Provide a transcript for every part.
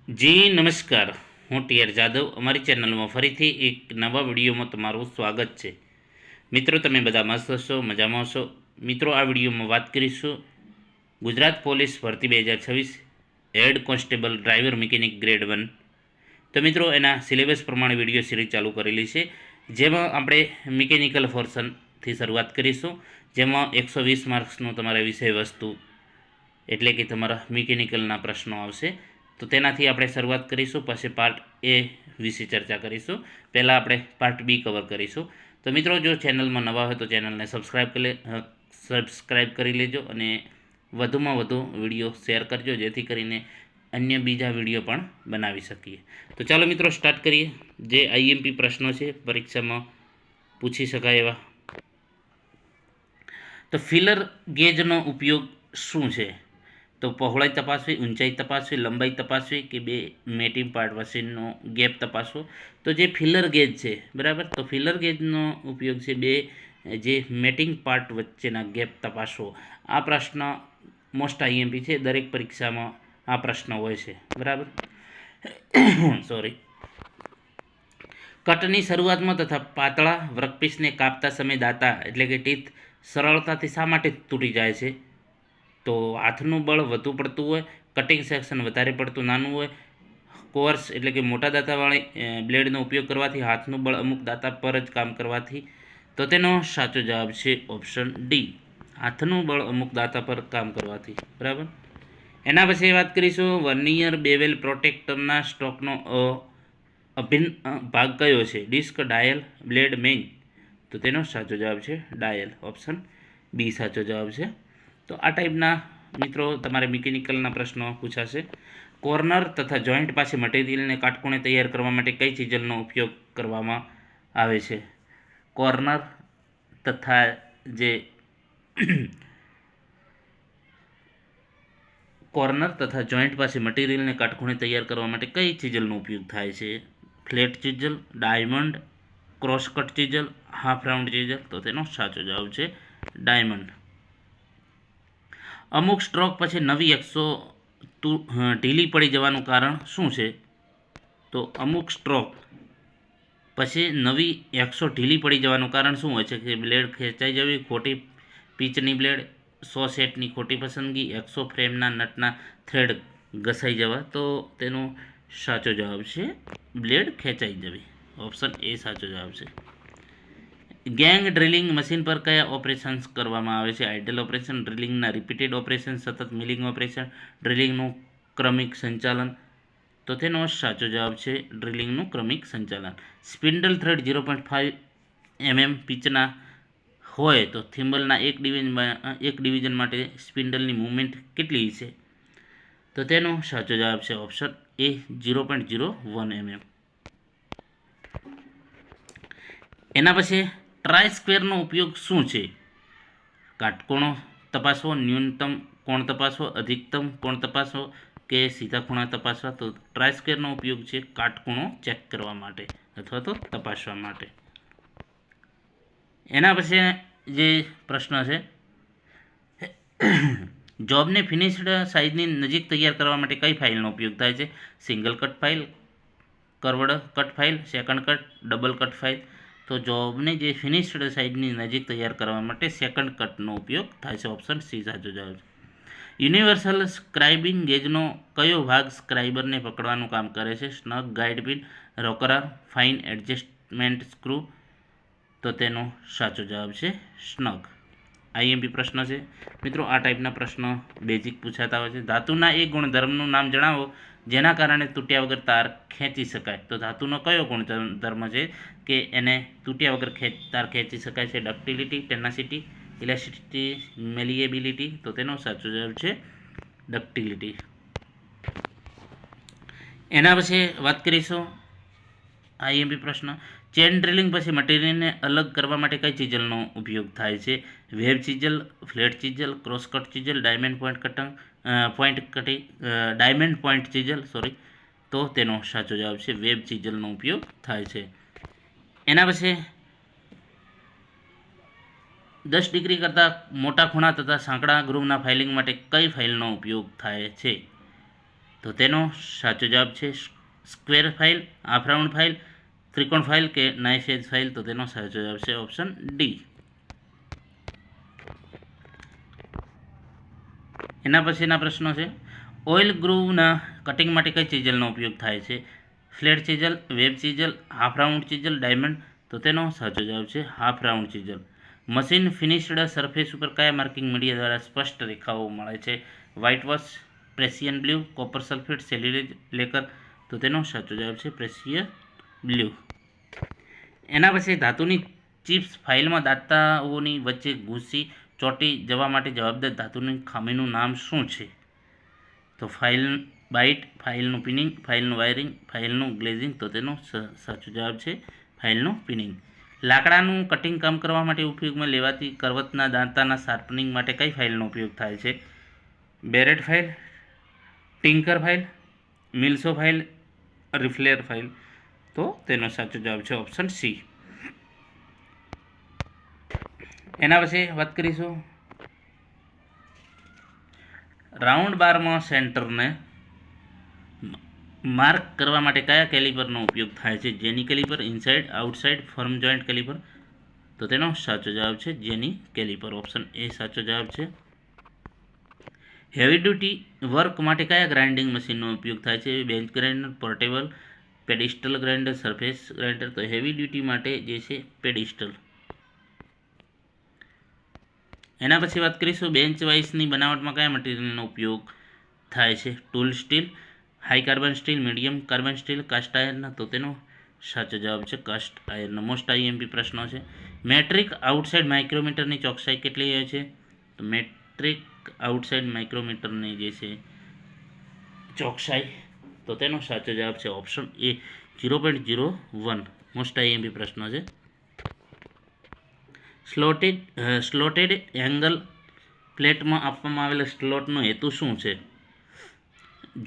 જી નમસ્કાર, હું ટીઆર જાદવ. અમારી ચેનલમાં ફરીથી એક નવા વિડીયોમાં તમારું સ્વાગત છે. મિત્રો, તમે બધા મસ્ત હશો, મજામાં હશો. મિત્રો, આ વિડીયોમાં વાત કરીશું ગુજરાત પોલીસ ભરતી 2026 head constable driver mechanic grade 1. તો મિત્રો, એના સિલેબસ પ્રમાણે વિડીયો સિરીઝ ચાલુ કરેલી છે, જેમાં આપણે મિકેનિકલ પોર્શનથી શરૂઆત કરીશું, જેમાં 120 માર્ક્સનો તમારા વિષય વસ્તુ એટલે કે તમારા મિકેનિકલના પ્રશ્નો આવશે. તો તેનાથી આપણે શરૂઆત કરીશું, પછી પાર્ટ એ વિશે ચર્ચા કરીશું. પહેલાં આપણે પાર્ટ બી કવર કરીશું. તો મિત્રો, જો ચેનલમાં નવા હોય તો ચેનલને સબસ્ક્રાઈબ કરી લેજો અને વધુમાં વધુ વિડીયો શેર કરજો, જેથી કરીને અન્ય બીજા વિડીયો પણ બનાવી શકીએ. તો ચાલો મિત્રો, સ્ટાર્ટ કરીએ. જે આઈએમપી પ્રશ્નો છે પરીક્ષામાં પૂછી શકાય એવા. તો ફિલર ગેજનો ઉપયોગ શું છે? તો પહોળાઈ તપાસવી, ઊંચાઈ તપાસવી, લંબાઈ તપાસવી કે બે મેટિંગ પાર્ટ વચ્ચેનો ગેપ તપાસવો. તો જે ફિલર ગેજ છે, બરાબર, તો ફિલર ગેજનો ઉપયોગ છે બે જે મેટિંગ પાર્ટ વચ્ચેના ગેપ તપાસવો. આ પ્રશ્ન મોસ્ટ આઈએમપી છે, દરેક પરીક્ષામાં આ પ્રશ્ન હોય છે, બરાબર. સોરી. કટની શરૂઆતમાં તથા પાતળા વર્કપીસને કાપતા સમયે દાંતા એટલે કે ટીથ સરળતાથી શા માટે તૂટી જાય છે? તો હાથનું બળ વધુ પડતું હોય, કટિંગ સેક્શન વધારે પડતું નાનું હોય, કોર્સ એટલે કે મોટા દાંતાવાળી બ્લેડનો ઉપયોગ કરવાથી, હાથનું બળ અમુક દાંતા પર જ કામ કરવાથી. તો તેનો સાચો જવાબ છે ઓપ્શન ડી, હાથનું બળ અમુક દાંતા પર કામ કરવાથી, બરાબર. એના પછી વાત કરીશું વર્નિયર બેવેલ પ્રોટેક્ટરના સ્ટોકનો અભિન્ન ભાગ કયો છે? Disc, dial, blade, main. તો તેનો સાચો જવાબ છે ડાયલ, ઓપ્શન બી સાચો જવાબ છે. તો આ ટાઈપના મિત્રો તમારે મિકેનિકલના પ્રશ્નો પૂછાશે. કોર્નર તથા જોઈન્ટ પાસે મટીરિયલને કાટખૂણે તૈયાર કરવા માટે કઈ ચીજલનો ઉપયોગ કરવામાં આવે છે? કોર્નર તથા જે કોર્નર તથા જોઈન્ટ પાસે મટીરિયલને કાટખૂણે તૈયાર કરવા માટે કઈ ચીજલનો ઉપયોગ થાય છે? Flat chisel, diamond, crosscut chisel, half round chisel. તો તેનો સાચો જવાબ છે ડાયમંડ. અમુક સ્ટ્રોક પછી નવી 100 ઢીલી પડી જવાનું કારણ શું છે? તો અમુક સ્ટ્રોક પછી નવી 100 ઢીલી પડી જવાનું કારણ શું હોય છે? કે બ્લેડ ખેંચાઈ જવી, ખોટી પીચની બ્લેડ, 100 સેટની ખોટી પસંદગી, 100 ફ્રેમના નટના થ્રેડ ઘસાઈ જવા. તો તેનો સાચો જવાબ છે બ્લેડ ખેંચાઈ જવી, ઓપ્શન એ સાચો જવાબ છે. ગેંગ ડ્રિલિંગ મશીન પર કયા ઓપરેશન્સ કરવામાં આવે છે? આઇડલ ઓપરેશન, ડ્રિલિંગના રિપીટેડ ઓપરેશન, સતત મિલિંગ ઓપરેશન, ડ્રિલિંગનું ક્રમિક સંચાલન. તો તેનો સાચો જવાબ છે ડ્રિલિંગનું ક્રમિક સંચાલન. સ્પિન્ડલ થ્રેડ 0.5 પિચના હોય તો થિમ્બલના એક ડિવિઝન માટે સ્પિન્ડલની મૂવમેન્ટ કેટલી છે? તો તેનો સાચો જવાબ છે ઓપ્શન એ 0.01 એના પછી ટ્રાય સ્ક્વેરનો ઉપયોગ શું છે? કાટકોણો તપાસવો, ન્યૂનતમ કોણ તપાસવો, અધિકતમ કોણ તપાસવો કે સીધા ખૂણા તપાસવા. તો ટ્રાય સ્ક્વેરનો ઉપયોગ છે કાટકોણો ચેક કરવા માટે અથવા તો તપાસવા માટે. એના પછી જે પ્રશ્ન છે, જોબને ફિનિશ્ડ સાઇઝની નજીક તૈયાર કરવા માટે કઈ ફાઇલનો ઉપયોગ થાય છે? Single cut file, curved cut file, second cut, double cut file. તો જોબને જે ફિનિશ્ડ સાઇઝની નજીક તૈયાર કરવા માટે સેકન્ડ કટનો ઉપયોગ થાય છે, ઓપ્શન સી સાચો જવાબ છે. યુનિવર્સલ સ્ક્રાઇબિંગ ગેજનો કયો ભાગ સ્ક્રાઇબરને પકડવાનું કામ કરે છે? Snug, guide pin, rocker arm, fine adjustment screw. તો તેનો સાચો જવાબ છે સ્નગ. આઈએમપી પ્રશ્ન છે મિત્રો. આ ટાઈપના પ્રશ્નો બેઝિક પૂછાતા હોય છે. ધાતુના એક ગુણધર્મનું નામ જણાવો જેના કારણે તૂટ્યા વગર તાર ખેંચી શકાય. તો ધાતુનો કયો ગુણધર્મ છે કે એને તૂટ્યા વગર તાર ખેંચી શકાય છે? Ductility, ટેનાસિટી, elasticity, મેલિએબિલિટી. તો તેનો સાચો જવાબ છે ડક્ટિલિટી. એના પછી વાત કરીશું આઈએમપી પ્રશ્ન, ચેન ડ્રિલિંગ પછી મટીરિયલને અલગ કરવા માટે કઈ ચીજલનો ઉપયોગ થાય છે? Web chisel, flat chisel, crosscut chisel, diamond point chisel. Sorry. તો તેનો સાચો જવાબ છે વેબ ચીજલનો ઉપયોગ થાય છે. એના પછી 10 ડિગ્રી કરતાં મોટા ખૂણા તથા સાંકડા ગ્રુવના ફાઇલિંગ માટે કઈ ફાઇલનો ઉપયોગ થાય છે? તો તેનો સાચો જવાબ છે square file, half round file, ત્રિકોણ ફાઇલ કે નાઇફ એજ ફાઇલ. તો તેનો સાચો જવાબ છે ઓપ્શન ડી. એના પછીના પ્રશ્નો છે, ઓઇલ ગ્રુવના કટિંગ માટે કઈ ચીજલનો ઉપયોગ થાય છે? Flat chisel, web chisel, half round chisel, diamond. તો તેનો સાચો જવાબ છે half round chisel. Machine finished surface ઉપર કયા માર્કિંગ મીડિયા દ્વારા સ્પષ્ટ રેખાઓ મળે છે? White wash, Prussian blue, copper sulphate, cellulose lacquer. તો તેનો સાચો જવાબ છે પ્રેસિયન બ્લુ. એના પછી ધાતુની ચિપ્સ ફાઇલમાં દાંતાઓની વચ્ચે ઘૂસી ચોંટી જવા માટે જવાબદાર ધાતુની ખામીનું નામ શું છે? તો ફાઇલ બાઇટ, ફાઇલનું પિનિંગ, ફાઇલનું વાયરિંગ, ફાઇલનું ગ્લેઝિંગ. તો તેનો સાચો જવાબ છે ફાઇલનું પિનિંગ. લાકડાનું કટિંગ કામ કરવા માટે ઉપયોગમાં લેવાતી કરવતના દાંતાના શાર્પનિંગ માટે કઈ ફાઇલનો ઉપયોગ થાય છે? બેરેટ ફાઇલ, ટિંકર ફાઇલ, મિલ્સો ફાઇલ, રિફ્લેર ફાઇલ. તો તેનો સાચો જવાબ છે ઓપ્શન સી. એના પછી વાત કરીશું રાઉન્ડ બારમાં સેન્ટરને માર્ક કરવા માટે કયા કેલિપરનો ઉપયોગ થાય છે? જેની caliper, inside, outside, firm joint caliper. તો તેનો સાચો જવાબ છે જેની કેલિપર. ઓપ્શન એ સાચો જવાબ છે. હેવી ડ્યુટી વર્ક માટે કયા ગ્રાઇન્ડિંગ મશીનનો ઉપયોગ થાય છે? Bench grinder, portable, pedestal grinder, surface grinder. તો હેવી ડ્યુટી માટે જે છે પેડિસ્ટલ. એના પછી વાત કરીશું બેન્ચ વાઇસની બનાવટમાં કયા મટીરિયલનો ઉપયોગ થાય છે? Tool steel, high carbon steel, medium carbon steel, cast iron. તો તેનો સાચો જવાબ છે કાસ્ટ આયર્ન. મોસ્ટ આઈએમપી પ્રશ્નો છે. મેટ્રિક આઉટસાઇડ માઇક્રોમીટરની ચોકસાઈ કેટલી હોય છે? તો મેટ્રિક આઉટસાઇડ માઇક્રોમીટરની જે છે ચોકસાઈ, તો તેનો સાચો જવાબ છે ઓપ્શન એ 0.01. મોસ્ટ આઈએમપી પ્રશ્નો છે. સ્લોટેડ એંગલ પ્લેટમાં આપવામાં આવેલા સ્લોટનો હેતુ શું છે?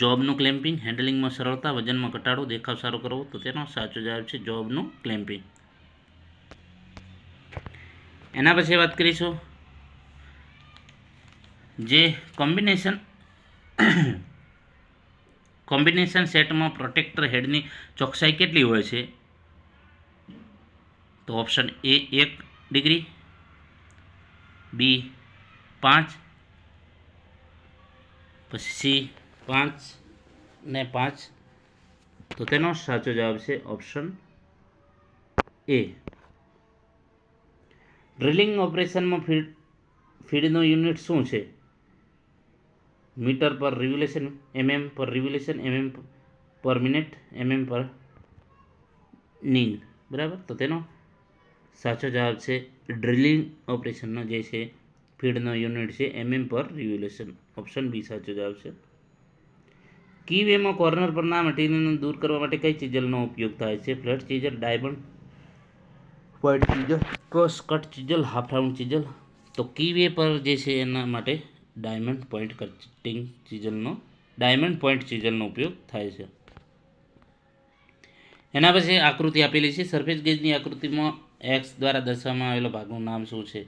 જોબનું ક્લેમ્પિંગ, હેન્ડલિંગમાં સરળતા, વજનમાં ઘટાડો, દેખાવ સારો કરવો. તો તેનો સાચો જવાબ છે જોબનું ક્લેમ્પિંગ. એના પછી વાત કરીશું જે કોમ્બિનેશન સેટમાં પ્રોટેક્ટર હેડની ચોકસાઈ કેટલી હોય છે? તો ઓપ્શન એ 1 ડિગ્રી, બી 5, પછી સી 5 ને 5. તો તેનો સાચો જવાબ છે ઓપ્શન એ. ડ્રિલિંગ ઓપરેશનમાં ફીડનો યુનિટ શું છે? મીટર પર રિવોલ્યુશન, એમએમ પર રિવોલ્યુશન, એમએમ પર મિનિટ, એમએમ પર નીલ. બરાબર. તો તેનો સાચો જવાબ છે ડ્રિલિંગ ઓપરેશનનો જે છે ફીડનો યુનિટ છે એમએમ પર રિવોલ્યુશન. ઓપ્શન બી સાચો જવાબ છે. કીવેમાં કોર્નર પરના મટીરિયલને દૂર કરવા માટે કઈ ચીજલનો ઉપયોગ થાય છે? Flat chisel, diamond point ચીજલ, cross cut ચીજલ, half round chisel. તો કીવે પર જે છે એના માટે ડાયમંડ પોઈન્ટ ચીજલનો ઉપયોગ થાય છે. એના પછી આકૃતિ આપેલી છે. સરફેસ ગેજની આકૃતિમાં એક્સ દ્વારા દર્શાવવામાં આવેલો ભાગનું નામ શું છે?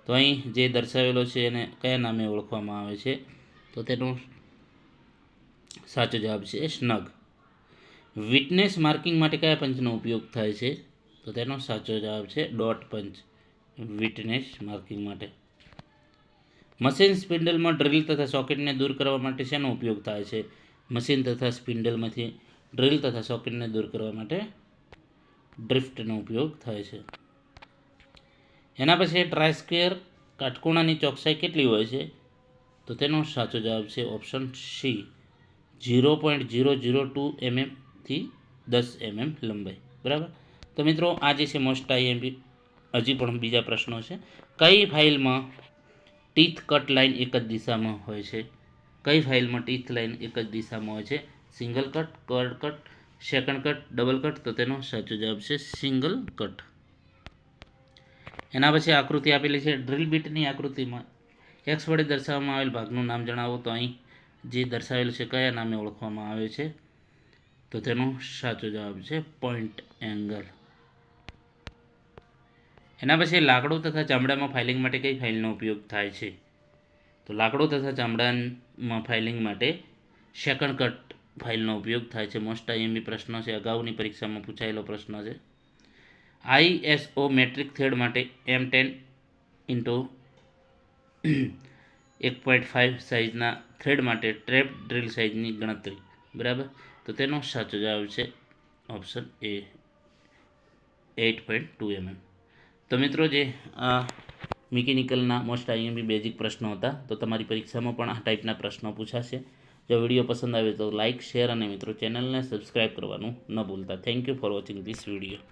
તો અહીં જે દર્શાવેલો છે એને કયા નામે ઓળખવામાં આવે છે? તો તેનો સાચો જવાબ છે સ્નગ. વિટનેસ માર્કિંગ માટે કયા પંચનો ઉપયોગ થાય છે? તો તેનો સાચો જવાબ છે ડોટ પંચ. વિટનેસ માર્કિંગ માટે. મશીન સ્પિન્ડલમાં ડ્રિલ તથા સોકેટને દૂર કરવા માટે શેનો ઉપયોગ થાય છે? મશીન તથા સ્પિન્ડલમાંથી ડ્રિલ તથા સોકેટને દૂર કરવા માટે ડ્રિફ્ટનો ઉપયોગ થાય છે. એના પછી ટ્રાયસ્ક્વેર કાટખૂણાની ચોકસાઈ કેટલી હોય છે? તો તેનો સાચો જવાબ છે ઓપ્શન સી 0.002 mm થી 10 mm લંબાઈ. બરાબર. તો મિત્રો આ જે છે મોસ્ટ આઈએમપી. હજી પણ બીજા પ્રશ્નો છે. કઈ ફાઇલમાં ટીથ કટ લાઇન એક જ દિશામાં હોય છે? કઈ ફાઇલમાં ટીથ લાઇન એક જ દિશામાં હોય છે? Single cut, curved cut, second cut, double cut. તો તેનો સાચો જવાબ છે સિંગલ કટ. એના પછી આકૃતિ આપેલી છે. ડ્રિલ બીટની આકૃતિમાં એક્સ વડે દર્શાવવામાં આવેલ ભાગનું નામ જણાવો. તો અહીં જે દર્શાવેલું છે કયા નામે ઓળખવામાં આવે છે? તો તેનો સાચો જવાબ છે પોઈન્ટ એંગલ. એના પછી લાકડું તથા ચામડામાં ફાઇલિંગ માટે કઈ ફાઇલનો ઉપયોગ થાય છે? તો લાકડું તથા ચામડામાં ફાઇલિંગ માટે સેકન્ડ કટ ફાઇલનો ઉપયોગ થાય છે. મોસ્ટ આઈએમપી પ્રશ્ન છે, અગાઉની પરીક્ષામાં પૂછાયેલો પ્રશ્ન છે. ISO મેટ્રિક થ્રેડ માટે M10 ઇન્ટુ 1.5 સાઇઝના થ્રેડ માટે ટ્રેપ ડ્રિલ સાઇઝની ગણતરી. બરાબર, તો તેનો સાચો જવાબ છે ઓપ્શન એ 8.2 mm. તો મિત્રો, જે મિકેનિકલના મોસ્ટ આઈએમપી બેઝિક પ્રશ્નો હતા, તો તમારી પરીક્ષામાં પણ આ ટાઈપના પ્રશ્નો પૂછાશે. જો વિડીયો પસંદ આવે તો લાઇક, શેર અને મિત્રો ચેનલને સબસ્ક્રાઈબ કરવાનું ન ભૂલતા. Thank you for watching this video.